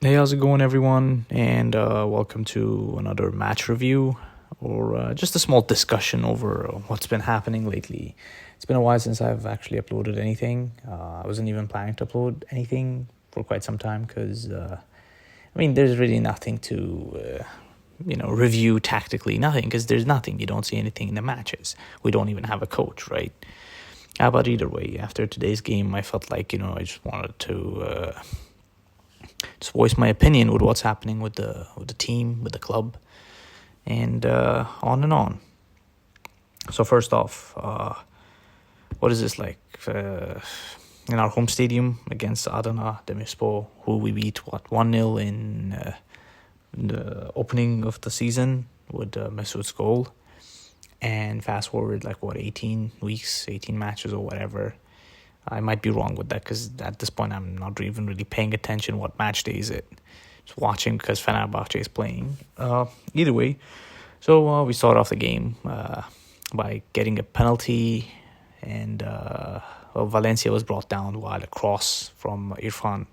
Hey, how's it going, everyone? And welcome to another match review or just a small discussion over what's been happening lately. It's been a while since I've actually uploaded anything. I wasn't even planning to upload anything for quite some time because, there's really nothing to, review tactically, nothing, because there's nothing. You don't see anything in the matches. We don't even have a coach, right? But either way, after today's game, I felt like, I just wanted to just voice my opinion with what's happening with the team, with the club, and on and on. So first off, what is this like? In our home stadium against Adana Demirspor, who we beat 1-0 in the opening of the season with Mesut's goal, and fast forward 18 weeks, 18 matches or whatever. I might be wrong with that because at this point I'm not even really paying attention what match day is it. Just watching because FENERBAHÇE is playing. Either way, so we start off the game by getting a penalty, and Valencia was brought down while a cross from Irfan.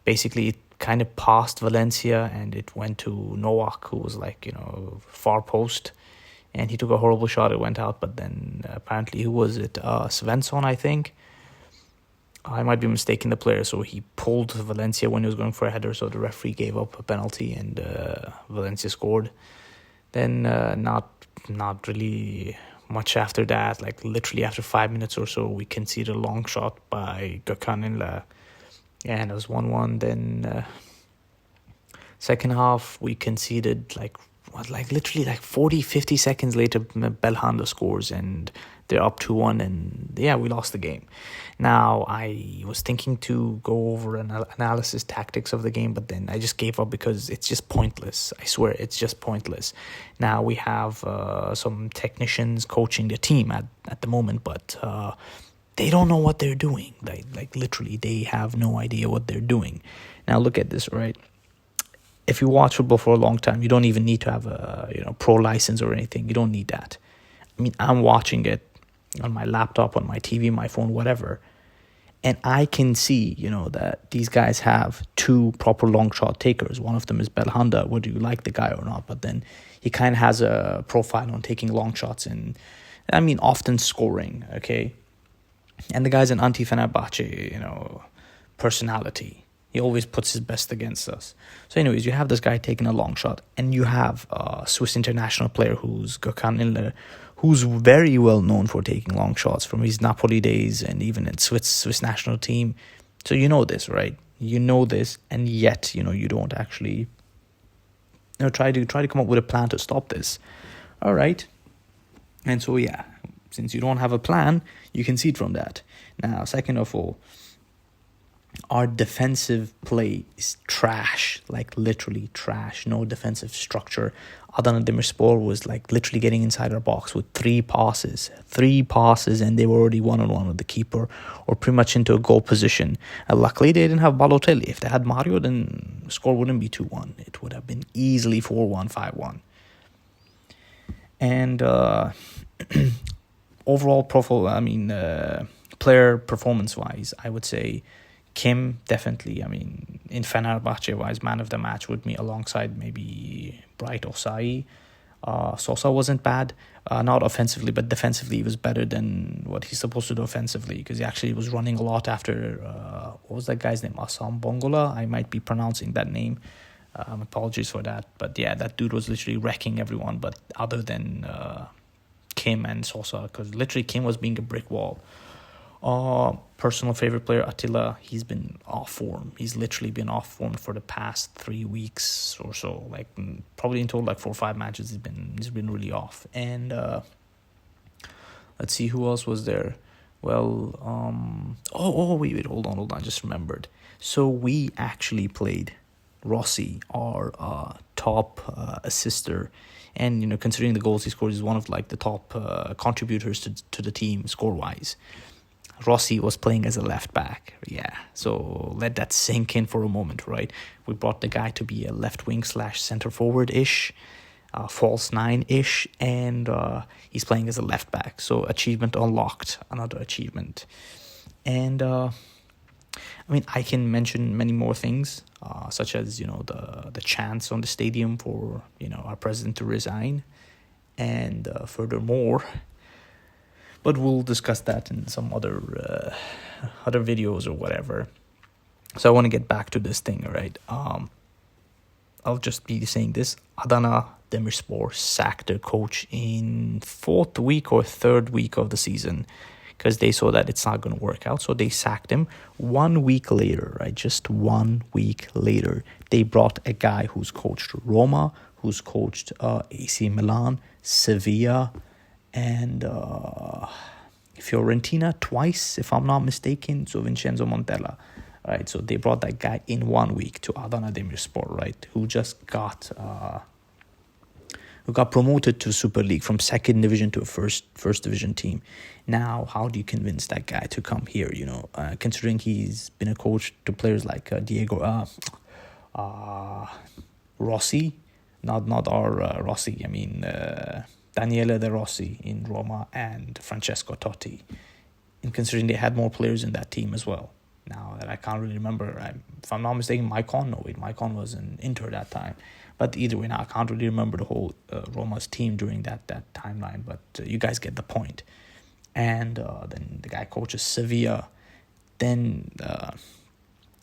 Basically, it kind of passed Valencia and it went to Novak, who was far post. And he took a horrible shot. It went out, but then apparently, who was it? Svensson, I think. I might be mistaking the player. So he pulled Valencia when he was going for a header. So the referee gave up a penalty, and Valencia scored. Then not really much after that. Literally after 5 minutes or so, we conceded a long shot by Gökhan Inler, and it was 1-1. Then second half, we conceded literally 40, 50 seconds later, Belhanda scores and they're up 2-1, and we lost the game. Now, I was thinking to go over analysis tactics of the game, but then I just gave up because it's just pointless. I swear, it's just pointless. Now, we have some technicians coaching the team at the moment, but they don't know what they're doing. Literally, they have no idea what they're doing. Now, look at this, right? If you watch football for a long time, you don't even need to have a pro license or anything. You don't need that. I'm watching it on my laptop, on my TV, my phone, whatever, and I can see, that these guys have two proper long shot takers. One of them is Belhanda, whether you like the guy or not, but then he kind of has a profile on taking long shots and, often scoring, okay? And the guy's an anti-Fenerbahce, personality. He always puts his best against us. So anyways, you have this guy taking a long shot, and you have a Swiss international player who's Gökhan Inler, who's very well known for taking long shots from his Napoli days and even in Swiss national team. So you know this, right? You know this, and yet, you don't actually try to come up with a plan to stop this. All right. And so, since you don't have a plan, you can see it from that. Now, second of all, our defensive play is trash, literally trash. No defensive structure. Adana Demirspor was literally getting inside our box with three passes, and they were already one-on-one with the keeper or pretty much into a goal position. And luckily, they didn't have Balotelli. If they had Mario, then the score wouldn't be 2-1. It would have been easily 4-1, 5-1. And overall profile, player performance-wise, I would say Kim, definitely. In Fenerbahce-wise, man of the match with me alongside maybe Bright Osayi. Sosa wasn't bad, not offensively, but defensively he was better than what he's supposed to do offensively, because he actually was running a lot after, what was that guy's name? Assam Bongola? I might be pronouncing that name. Apologies for that. But that dude was literally wrecking everyone, but other than Kim and Sosa, because literally Kim was being a brick wall. Personal favorite player, Attila, he's been off form. He's literally been off form for the past 3 weeks or so. Probably in total 4 or 5 matches he's been really off. And let's see who else was there. Well, wait, hold on, I just remembered. So we actually played Rossi, our top assister, and considering the goals he scored, he's one of the top contributors to the team score wise. Rossi was playing as a left back. So let that sink in for a moment, right? We brought the guy to be a left wing / center forward ish, false 9 ish, and he's playing as a left back. So achievement unlocked, another achievement. And I mean, I can mention many more things, such as, the chance on the stadium for, our president to resign, and furthermore, but we'll discuss that in some other videos or whatever. So I want to get back to this thing, right? I'll just be saying this. Adana Demirspor sacked their coach in 4th week or 3rd week of the season because they saw that it's not going to work out. So they sacked him. 1 week later, right? Just 1 week later, they brought a guy who's coached Roma, who's coached AC Milan, Sevilla, and Fiorentina twice, if I'm not mistaken. So Vincenzo Montella. Right, so they brought that guy in 1 week to Adana Demirspor, right? Who just got promoted to Super League from 2nd division to a first division team. Now, how do you convince that guy to come here? Considering he's been a coach to players like Diego Rossi, not our Rossi. I mean Daniele De Rossi in Roma and Francesco Totti. And considering they had more players in that team as well. Now that I can't really remember, if I'm not mistaken, Maicon was in Inter that time. But either way, now I can't really remember the whole Roma's team during that timeline. But you guys get the point. And then the guy coaches Sevilla, then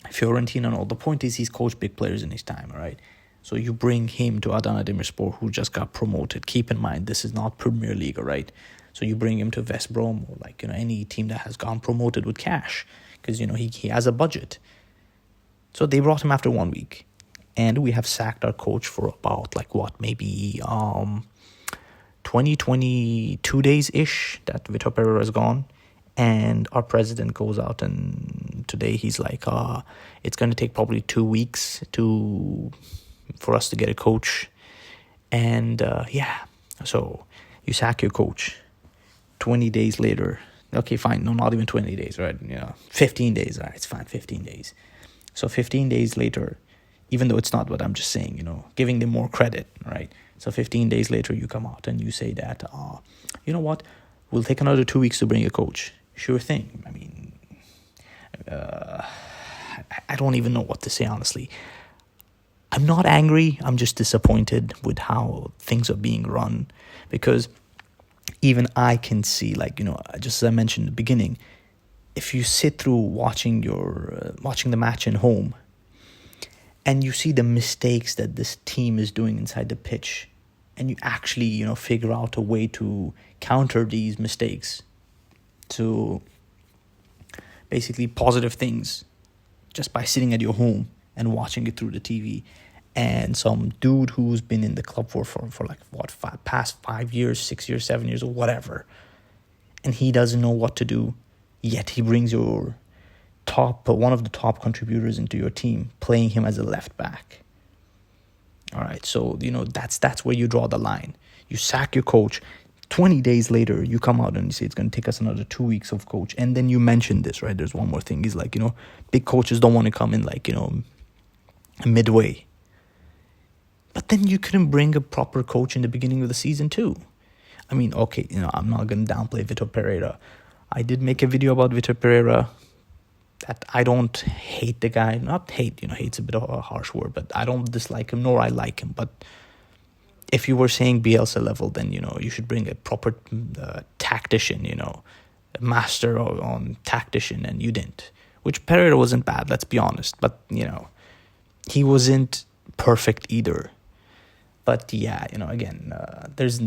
Fiorentina. And all the point is he's coached big players in his time, all right? So you bring him to Adana Demirspor, who just got promoted. Keep in mind, this is not Premier League, all right? So you bring him to West Brom or any team that has gone promoted with cash. Because, he has a budget. So they brought him after 1 week. And we have sacked our coach for about, maybe 22 days-ish that Vitor Pereira is gone. And our president goes out and today he's like, it's going to take probably 2 weeks for us to get a coach. And, so you sack your coach. 20 days later... Okay, fine. No, not even 20 days, right? 15 days. All right, it's fine. 15 days. So 15 days later, even though it's not what I'm just saying, giving them more credit, right? So 15 days later, you come out and you say that, you know what? We'll take another 2 weeks to bring a coach. Sure thing. I mean, I don't even know what to say, honestly. I'm not angry. I'm just disappointed with how things are being run because... even I can see, just as I mentioned in the beginning, if you sit through watching the match in home and you see the mistakes that this team is doing inside the pitch and you actually, figure out a way to counter these mistakes to basically positive things just by sitting at your home and watching it through the TV. And some dude who's been in the club for past 5 years, 6 years, 7 years, or whatever. And he doesn't know what to do. Yet he brings your one of the top contributors into your team, playing him as a left back. All right, so, that's where you draw the line. You sack your coach. 20 days later, you come out and you say it's going to take us another 2 weeks of coach. And then you mention this, right? There's one more thing. He's like, big coaches don't want to come in midway. But then you couldn't bring a proper coach in the beginning of the season too. I mean, okay, I'm not going to downplay Vitor Pereira. I did make a video about Vitor Pereira that I don't hate the guy. Not hate, hate's a bit of a harsh word, but I don't dislike him nor I like him. But if you were saying Bielsa level, then, you should bring a proper tactician, a master on tactician, and you didn't. Which Pereira wasn't bad, let's be honest. But, he wasn't perfect either. But yeah, again, there's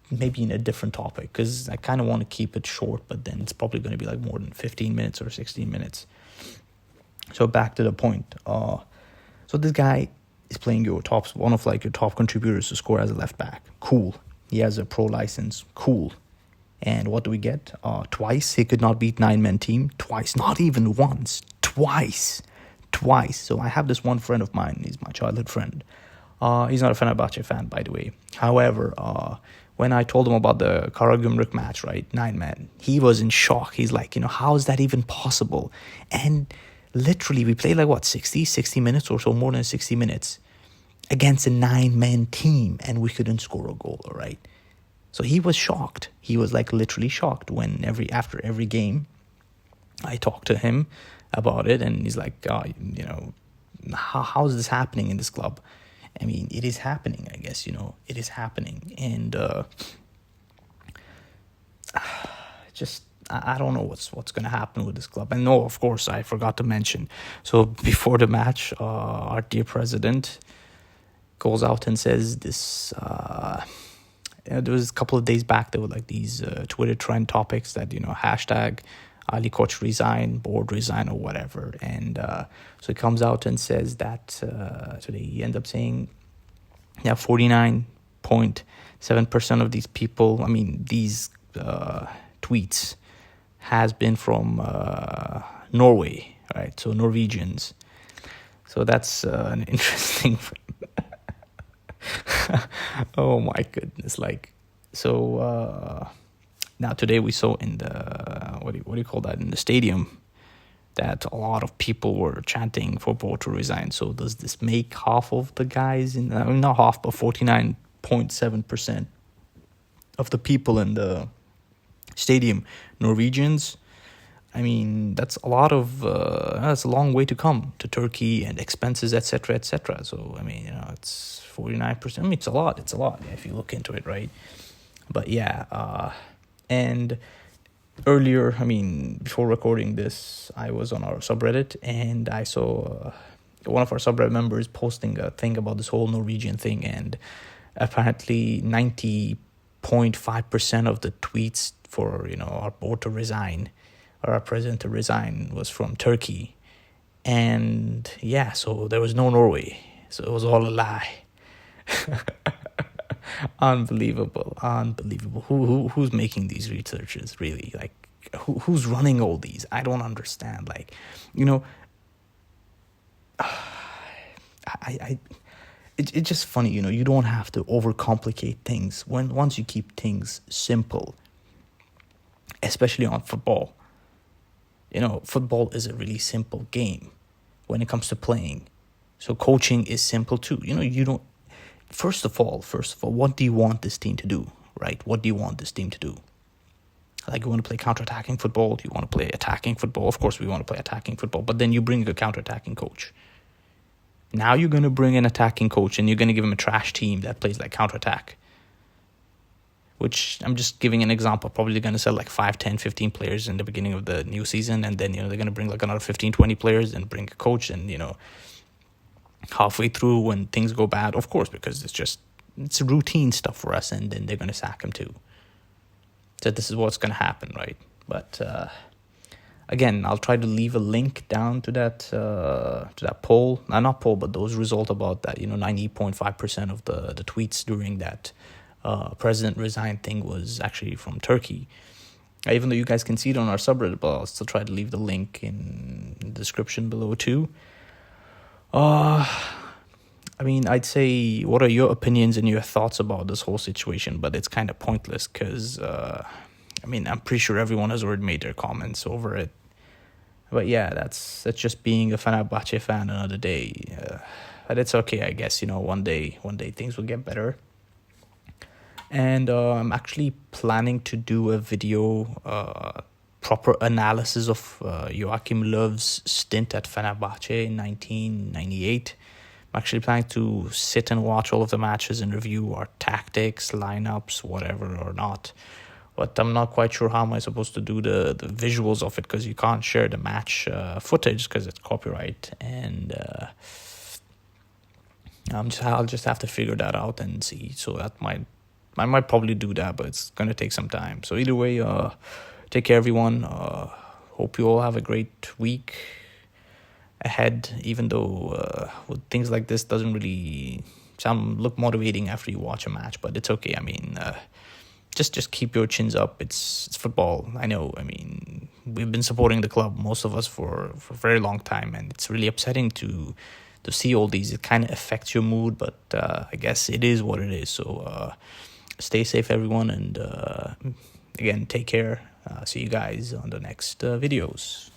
maybe in a different topic because I kind of want to keep it short, but then it's probably going to be more than 15 minutes or 16 minutes. So back to the point. So this guy is playing one of your top contributors to score as a left back. Cool. He has a pro license. Cool. And what do we get? Twice he could not beat 9-man team. Twice, not even once. Twice. So I have this one friend of mine. He's my childhood friend. He's not a Fenerbahçe fan, by the way. However, when I told him about the Karagümrük match, right, 9-man, he was in shock. He's like, how is that even possible? And literally, we played 60 minutes or so, more than 60 minutes against a 9-man team, and we couldn't score a goal, all right? So he was shocked. He was literally shocked when after every game, I talked to him about it, and he's like, how is this happening in this club? I mean, it is happening, I guess, it is happening. And just, I don't know what's going to happen with this club. And no, of course, I forgot to mention. So before the match, our dear president goes out and says this, there was a couple of days back, there were like these Twitter trend topics that, hashtag Ali Koch resign, board resign, or whatever. And so he comes out and says that, so they end up saying, 49.7% of these people, these tweets has been from Norway, right? So Norwegians. So that's an interesting... Oh my goodness. Now today we saw in the, what do you call that, in the stadium, that a lot of people were chanting for Bo to resign. So does this make half of the guys, not half, but 49.7% of the people in the stadium Norwegians? That's a lot of, that's a long way to come to Turkey, and expenses, etc., etc. So, it's 49%. It's a lot if you look into it, right? But yeah, and earlier, before recording this, I was on our subreddit, and I saw one of our subreddit members posting a thing about this whole Norwegian thing, and apparently 90.5% of the tweets for, our board to resign, or our president to resign, was from Turkey. And yeah, so there was no Norway. So it was all a lie. Unbelievable. Who's making these researches, really? Who's running all these? I don't understand. It's just funny, you don't have to overcomplicate things once you keep things simple, especially on football. Football is a really simple game when it comes to playing. So coaching is simple too. You don't... First of all, what do you want this team to do, right? What do you want this team to do? You want to play counter-attacking football? Do you want to play attacking football? Of course, we want to play attacking football. But then you bring a counter-attacking coach. Now you're going to bring an attacking coach, and you're going to give him a trash team that plays counter-attack. Which, I'm just giving an example, probably going to sell 5, 10, 15 players in the beginning of the new season. And then, they're going to bring another 15, 20 players and bring a coach. And, halfway through, when things go bad, of course, because it's routine stuff for us, and then they're going to sack him too. So this is what's going to happen, right? But again, I'll try to leave a link down to that poll. Not poll, but those results about that. 90.5% of the tweets during that president resign thing was actually from Turkey. Even though you guys can see it on our subreddit, but I'll still try to leave the link in the description below too. I'd say, what are your opinions and your thoughts about this whole situation? But it's kind of pointless because, I'm pretty sure everyone has already made their comments over it. But yeah, that's just being a FENERBAHÇE fan another day. But it's okay, I guess. One day things will get better. And I'm actually planning to do a video, proper analysis of Joachim Löw's stint at FENERBAHÇE in 1998. I'm actually planning to sit and watch all of the matches and review our tactics, lineups, whatever or not. But I'm not quite sure how am I supposed to do the visuals of it, because you can't share the match footage because it's copyright. And I'll just have to figure that out and see. So I might probably do that, but it's going to take some time. So either way, take care, everyone. Hope you all have a great week ahead, even though with things like this doesn't really look motivating after you watch a match, but it's okay. Just keep your chins up. It's football. I know. We've been supporting the club, most of us, for a very long time, and it's really upsetting to see all these. It kind of affects your mood, but I guess it is what it is. So stay safe, everyone, and again, take care. See you guys on the next videos.